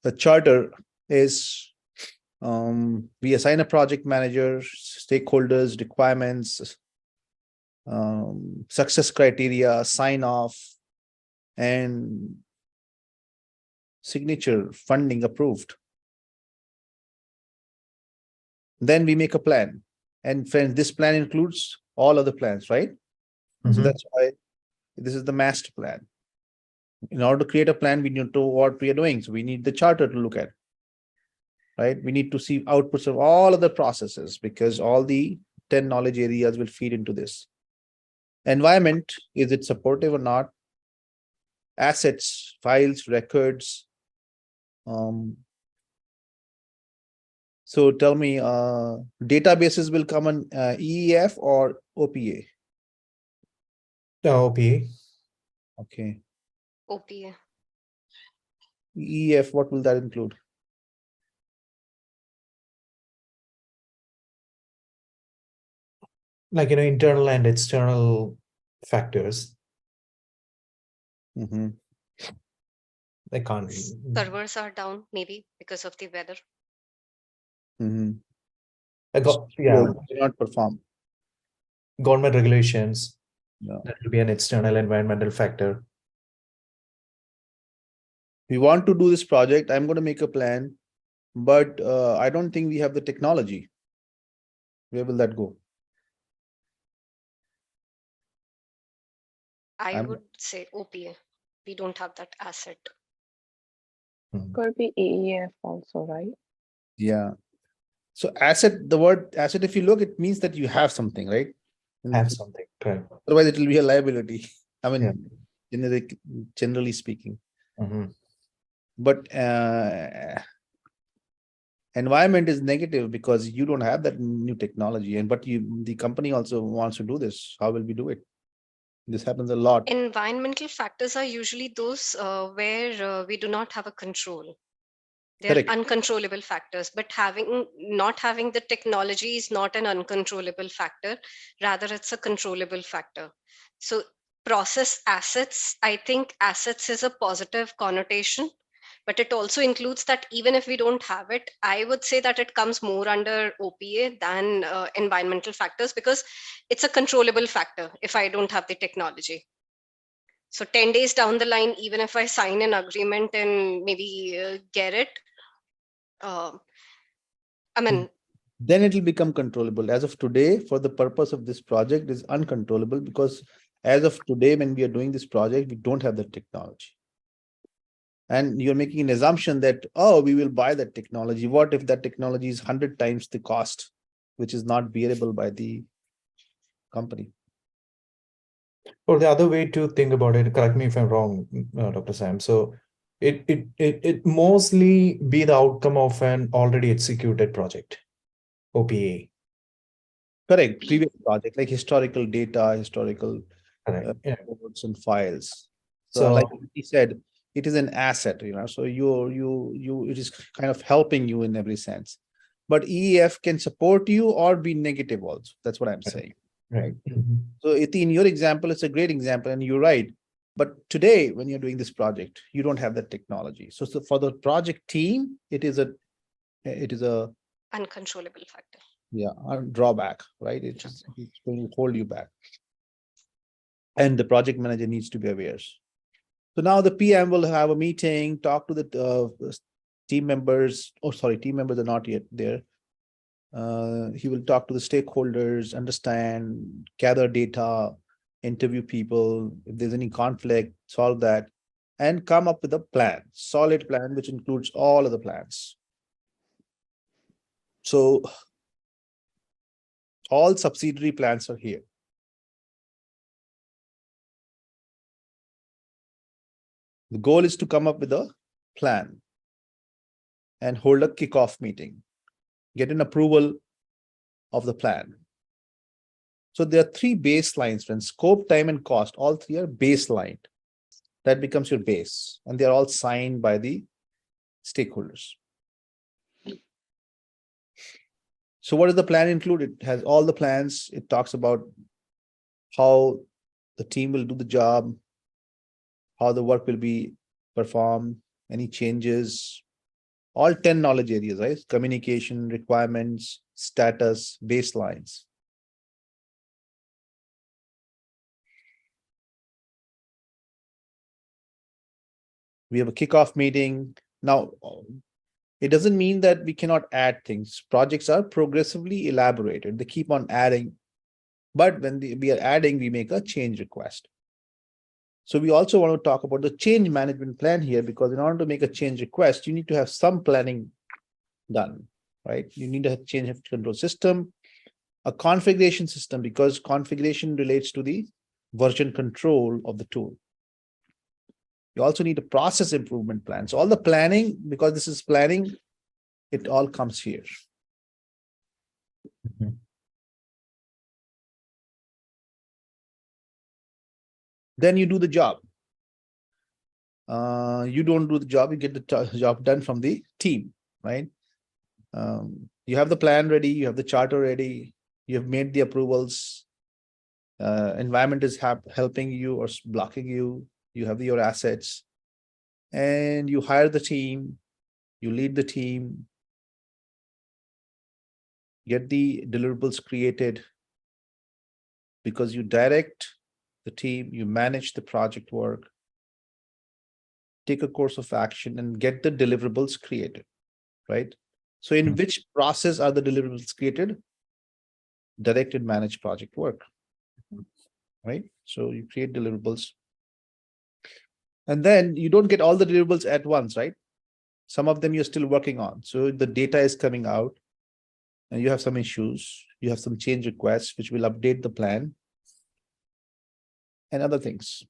the charter is we assign a project manager, stakeholders, requirements, success criteria, sign off, and signature, funding approved. Then we make a plan. And friends, this plan includes all other plans, right? So that's why this is the master plan. In order to create a plan, we need to know what we are doing. So we need the charter to look at, right? We need to see outputs of all of the processes because all the 10 knowledge areas will feed into this. Environment, is it supportive or not? Assets, files, records. So tell me, databases will come on EEF or OPA? OPA. Okay. OPA. EEF, what will that include? Like, internal and external factors. I can't. Servers are down, maybe because of the weather. I got, yeah. Not perform. Government regulations. Yeah. That will be an external environmental factor. We want to do this project. I'm going to make a plan, but I don't think we have the technology. Where will that go? I would say OPA. We don't have that asset. Could be AEF also, right? Yeah. So asset, the word asset, if you look, it means that you have something, right? Have something, correct. Otherwise, it will be a liability. I mean, generally speaking. But environment is negative because you don't have that new technology, and but the company also wants to do this. How will we do it? This happens a lot. Environmental factors are usually those where we do not have a control. They're Correct. uncontrollable factors, but not having the technology is not an uncontrollable factor. Rather, it's a controllable factor. So process assets, I think assets is a positive connotation, but it also includes that even if we don't have it, I would say that it comes more under OPA than environmental factors because it's a controllable factor if I don't have the technology. So 10 days down the line, even if I sign an agreement and maybe get it, I mean, then it will become controllable. As of today, for the purpose of this project, is uncontrollable because as of today, when we are doing this project, we don't have the technology. And you're making an assumption that, oh, we will buy that technology. What if that technology is 100 times the cost, which is not bearable by the company? Or the other way to think about it, correct me if I'm wrong, Dr. Sam. So it mostly be the outcome of an already executed project, OPA. Correct. Previous project, like historical data, historical records and files. So like he said, it is an asset, so it is kind of helping you in every sense. But EEF can support you or be negative also. That's what I'm saying. Right. So Iti, in your example, it's a great example and you're right. But today, when you're doing this project, you don't have that technology. So for the project team, it is a uncontrollable factor. Yeah, a drawback, right? It's going to hold you back. And the project manager needs to be aware. So now the PM will have a meeting, talk to the team members. Oh, sorry, team members are not yet there. He will talk to the stakeholders, understand, gather data, interview people. If there's any conflict, solve that, and come up with a plan, solid plan, which includes all of the plans. So all subsidiary plans are here. The goal is to come up with a plan and hold a kickoff meeting, get an approval of the plan. So there are three baselines, friends: scope, time, and cost. All three are baseline. That becomes your base, and they're all signed by the stakeholders. So what does the plan include? It has all the plans. It talks about how the team will do the job, how the work will be performed, any changes, all 10 knowledge areas, right? Communication, requirements, status, baselines. We have a kickoff meeting. Now, it doesn't mean that we cannot add things. Projects are progressively elaborated. They keep on adding. But when we are adding, we make a change request. So we also want to talk about the change management plan here, because in order to make a change request, you need to have some planning done, right? You need a change control system, a configuration system, because configuration relates to the version control of the tool. You also need a process improvement plan. So all the planning, because this is planning, it all comes here. Mhm. Then you do the job. You don't do the job, you get the job done from the team, right? You have the plan ready, you have the charter ready, you have made the approvals. Environment is helping you or blocking you. You have your assets, and you hire the team, you lead the team, get the deliverables created, because you direct the team, you manage the project work, take a course of action, and get the deliverables created, right? So in Mhm. which process are the deliverables created? Direct and manage project work, right? So you create deliverables. And then you don't get all the deliverables at once, right? Some of them you're still working on. So the data is coming out and you have some issues. You have some change requests, which will update the plan and other things.